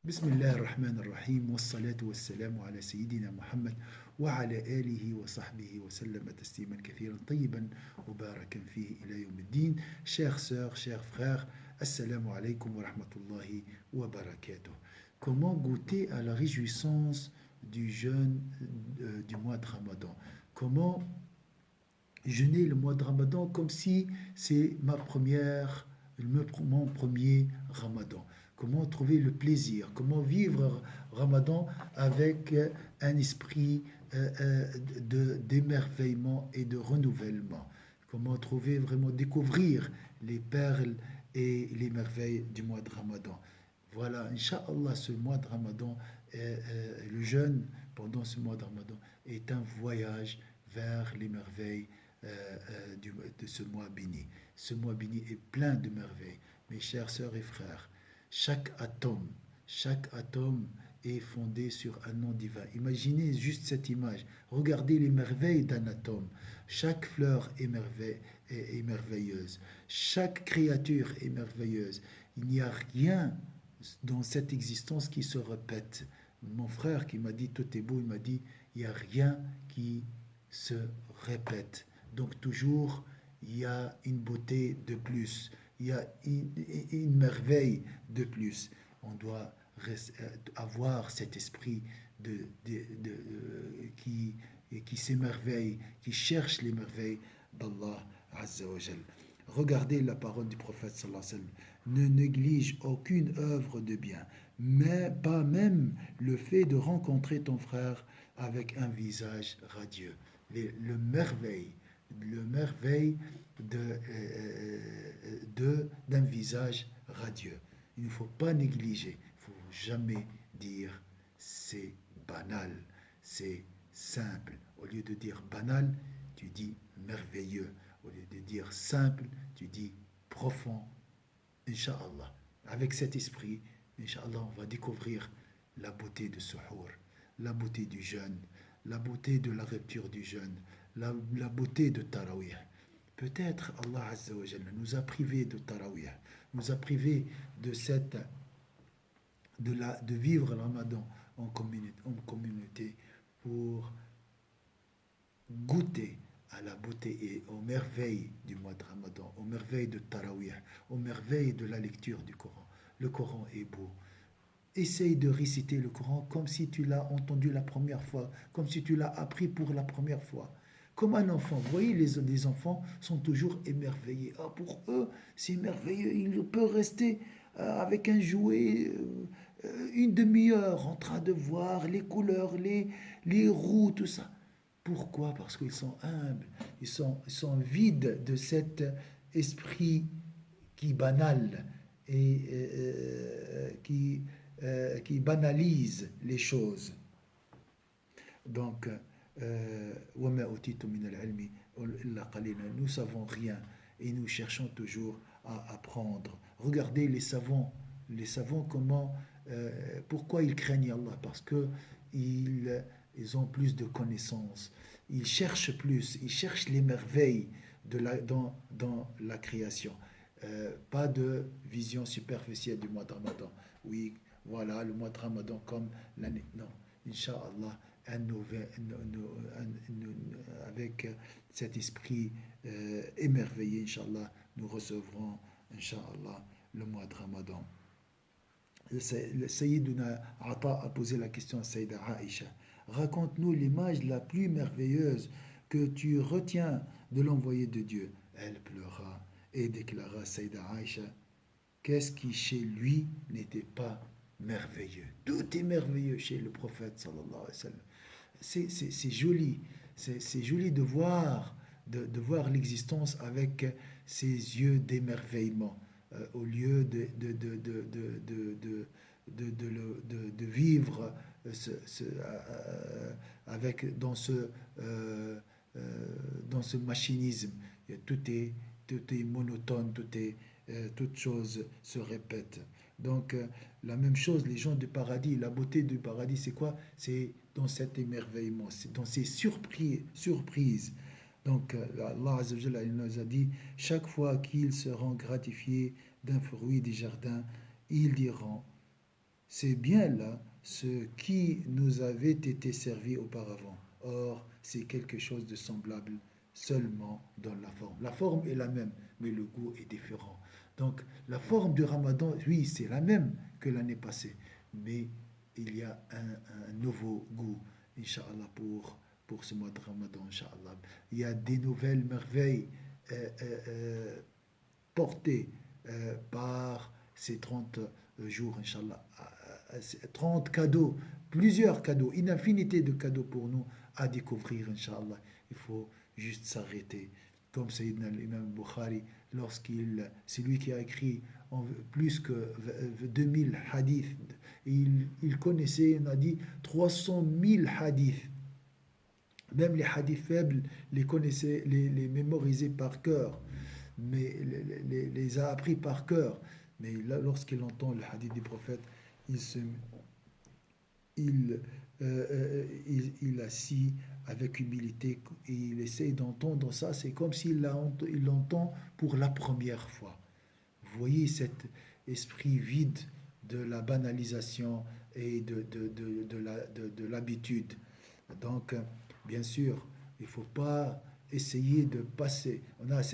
بسم الله الرحمن الرحيم والصلاة والسلام على سيدنا محمد وعلى آله وصحبه وسلم تسليما كثيرا طيبا مباركا فيه إلى يوم الدين. Chers sœurs, chers frères, Assalamu alaikum wa rahmatullahi wa barakatuh. Comment goûter à la réjouissance du jeûne du mois de Ramadan? Comment jeûner le mois de Ramadan comme si c'est mon premier Ramadan. Comment trouver le plaisir, comment vivre Ramadan avec un esprit d'émerveillement et de renouvellement. Comment trouver vraiment découvrir les perles et les merveilles du mois de Ramadan. Voilà, Inch'Allah, ce mois de Ramadan, le jeûne pendant ce mois de Ramadan est un voyage vers les merveilles de ce mois béni. Ce mois béni est plein de merveilles. Mes chères sœurs et frères, chaque atome est fondé sur un nom divin. Imaginez juste cette image. Regardez les merveilles d'un atome. Chaque fleur est merveilleuse. Chaque créature est merveilleuse. Il n'y a rien dans cette existence qui se répète. Mon frère qui m'a dit tout est beau, il m'a dit il n'y a rien qui se répète. Donc toujours, il y a une beauté de plus, il y a une merveille de plus. On doit avoir cet esprit qui s'émerveille, qui cherche les merveilles d'Allah Azza wa Jal. Regardez la parole du prophète sallallahu alayhi wa sallam. Ne néglige aucune œuvre de bien, mais pas même le fait de rencontrer ton frère avec un visage radieux. Le merveille d'un visage radieux. Il ne faut pas négliger, il ne faut jamais dire c'est banal, c'est simple. Au lieu de dire banal, tu dis merveilleux. Au lieu de dire simple, tu dis profond. Inch'Allah. Avec cet esprit, Inch'Allah, on va découvrir la beauté de Suhour, la beauté du jeûne, la beauté de la rupture du jeûne, la beauté de Tarawih. Peut-être Allah Azza wa Jalla nous a privés de Tarawih, nous a privés de vivre le Ramadan en communauté pour goûter à la beauté et aux merveilles du mois de Ramadan, aux merveilles de Tarawih, aux merveilles de la lecture du Coran. Le Coran est beau. Essaye de réciter le Coran comme si tu l'as entendu la première fois, comme si tu l'as appris pour la première fois. Comme un enfant. Vous voyez, les enfants sont toujours émerveillés. Ah, pour eux, c'est merveilleux. Ils peuvent rester avec un jouet une demi-heure en train de voir les couleurs, les roues, tout ça. Pourquoi? Parce qu'ils sont humbles, ils sont vides de cet esprit qui banal et qui banalise les choses. Donc, nous savons rien et nous cherchons toujours à apprendre. Regardez les savants pourquoi ils craignent Allah? Parce que ils ont plus de connaissances, ils cherchent plus, ils cherchent les merveilles dans la création. Pas de vision superficielle du mois de Ramadan. Oui, voilà, le mois de Ramadan comme l'année. Non, Inch'Allah, avec cet esprit émerveillé, Inch'Allah, nous recevrons, Inch'Allah, le mois de Ramadan. Le Sayyiduna Ata a posé la question à Sayyida Aïcha. Raconte-nous l'image la plus merveilleuse que tu retiens de l'envoyé de Dieu. Elle pleura et déclara, Sayyida Aïcha, qu'est-ce qui chez lui n'était pas merveilleux? Tout est merveilleux chez le prophète sallallahu alayhi wa sallam. C'est joli, c'est joli de voir l'existence avec ses yeux d'émerveillement, au lieu de vivre avec dans ce machinisme. Tout est monotone, toute chose se répète. Donc, la même chose, les gens du paradis, la beauté du paradis, c'est quoi? C'est dans cet émerveillement, c'est dans ces surprises. Donc, Allah Azza wa Jalla, il nous a dit, chaque fois qu'ils seront gratifiés d'un fruit des jardins, ils diront, c'est bien là ce qui nous avait été servi auparavant. Or, c'est quelque chose de semblable seulement dans la forme. La forme est la même, mais le goût est différent. Donc, la forme du Ramadan, oui, c'est la même que l'année passée, mais il y a un nouveau goût, Inch'Allah, pour ce mois de Ramadan, Inch'Allah. Il y a des nouvelles merveilles portées par ces 30 jours, Inch'Allah. 30 cadeaux, plusieurs cadeaux, une infinité de cadeaux pour nous à découvrir, Inch'Allah. Il faut juste s'arrêter. Comme Sayyidina l'imam Bukhari, c'est lui qui a écrit plus que 2000 hadiths. Il connaissait, on a dit, 300 000 hadiths. Même les hadiths faibles, les connaissait, les mémorisait par cœur, mais les a appris par cœur. Mais là, lorsqu'il entend le hadith du prophète, il se, il assit avec humilité et il essaye d'entendre ça. C'est comme il l'entend pour la première fois. Vous voyez cet esprit vide de la banalisation et de l'habitude. Donc, bien sûr, il ne faut pas essayer de passer. On a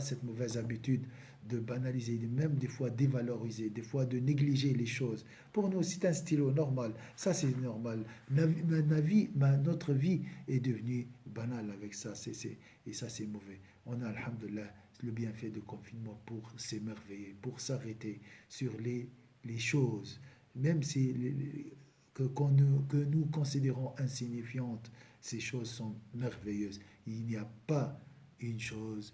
cette mauvaise habitude de banaliser, même des fois dévaloriser, des fois de négliger les choses. Pour nous, c'est un stylo normal. Ça, c'est normal. Notre vie est devenue banale avec ça. Et ça, c'est mauvais. On a, alhamdoulilah, le bienfait de confinement pour s'émerveiller, pour s'arrêter sur les choses, même si que nous considérons insignifiantes, ces choses sont merveilleuses. Il n'y a pas une chose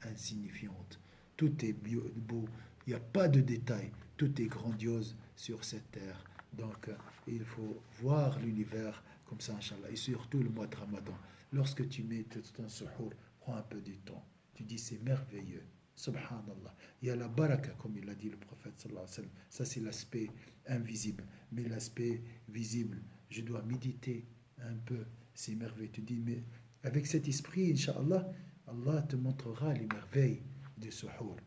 insignifiante. Tout est beau, il n'y a pas de détails, tout est grandiose sur cette terre. Donc, il faut voir l'univers comme ça, Inch'Allah, et surtout le mois de Ramadan. Lorsque tu mets ton suhour, prends un peu de temps. Tu dis, c'est merveilleux. Subhanallah. Il y a la baraka, comme il a dit le prophète sallallahu alayhi wa sallam. Ça, c'est l'aspect invisible. Mais l'aspect visible, je dois méditer un peu ces merveilles. Tu dis, mais avec cet esprit, Inch'Allah, Allah te montrera les merveilles du suhour.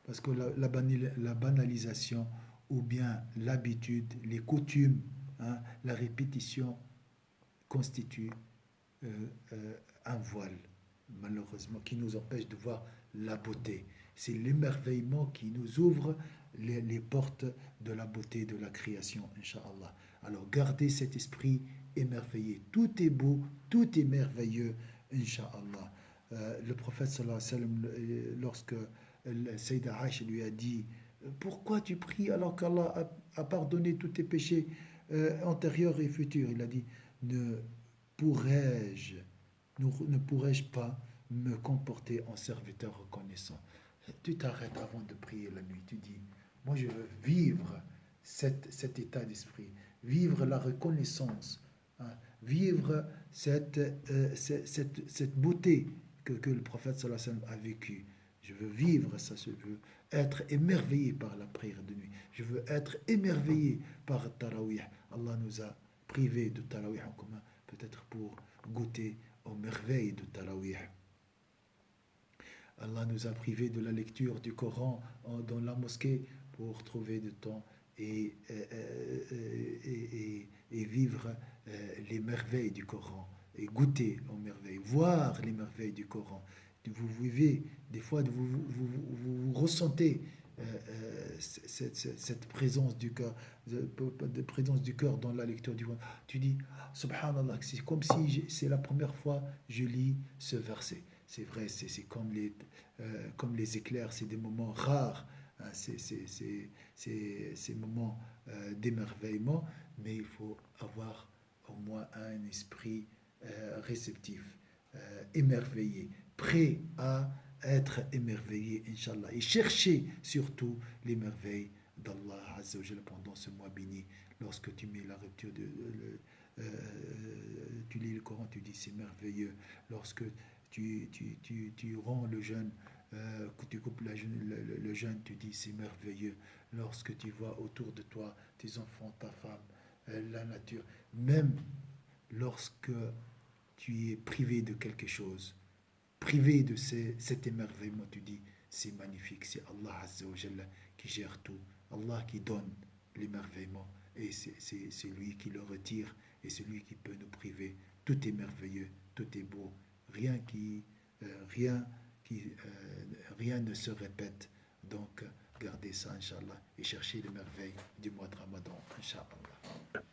Parce que la banalisation ou bien l'habitude, les coutumes, hein, la répétition constitue un voile, malheureusement, qui nous empêche de voir la beauté. C'est l'émerveillement qui nous ouvre les portes de la beauté de la création, Inch'Allah. Alors gardez cet esprit émerveillé. Tout est beau, tout est merveilleux, Inch'Allah. Le prophète sallallahu alayhi wa sallam, lorsque Sayyida Aïcha lui a dit pourquoi tu pries alors qu'Allah a pardonné tous tes péchés antérieurs et futurs, il a dit ne pourrais-je ne pourrais-je pas me comporter en serviteur reconnaissant. Tu t'arrêtes avant de prier la nuit, tu dis moi je veux vivre cet état d'esprit, vivre la reconnaissance, hein, vivre cette beauté que le prophète sallallahu alayhi wa sallam a vécue. Je veux vivre ça, je veux être émerveillé par la prière de nuit. Je veux être émerveillé par Tarawih. Allah nous a privés de Tarawih en commun, peut-être pour goûter aux merveilles de Tarawih. Allah nous a privés de la lecture du Coran dans la mosquée pour trouver du temps et vivre les merveilles du Coran et goûter aux merveilles, voir les merveilles du Coran. Vous vivez, des fois, vous ressentez cette présence du cœur, de présence du cœur dans la lecture du Coran. Tu dis, subhanallah, c'est comme si c'est la première fois que je lis ce verset. C'est vrai, c'est comme les éclairs, c'est des moments rares, hein, ces moments d'émerveillement, mais il faut avoir au moins un esprit réceptif, émerveillé, prêt à être émerveillé, Inch'Allah, et chercher surtout les merveilles d'Allah Azza wa Jalla pendant ce mois béni. Lorsque tu mets la rupture tu lis le Coran, tu dis c'est merveilleux. Lorsque tu rends le jeûne, que tu coupes le jeûne, tu dis c'est merveilleux. Lorsque tu vois autour de toi tes enfants, ta femme, la nature, même lorsque tu es privé de quelque chose, privé de cet émerveillement, tu dis c'est magnifique, c'est Allah Azza wa Jalla qui qui gère tout, Allah qui donne l'émerveillement, et c'est lui qui le retire, et c'est lui qui peut nous priver. Tout est merveilleux, tout est beau, rien qui, rien rien ne se répète. Donc, gardez ça, Inch'Allah, et cherchez les merveilles du mois de Ramadan, Inch'Allah.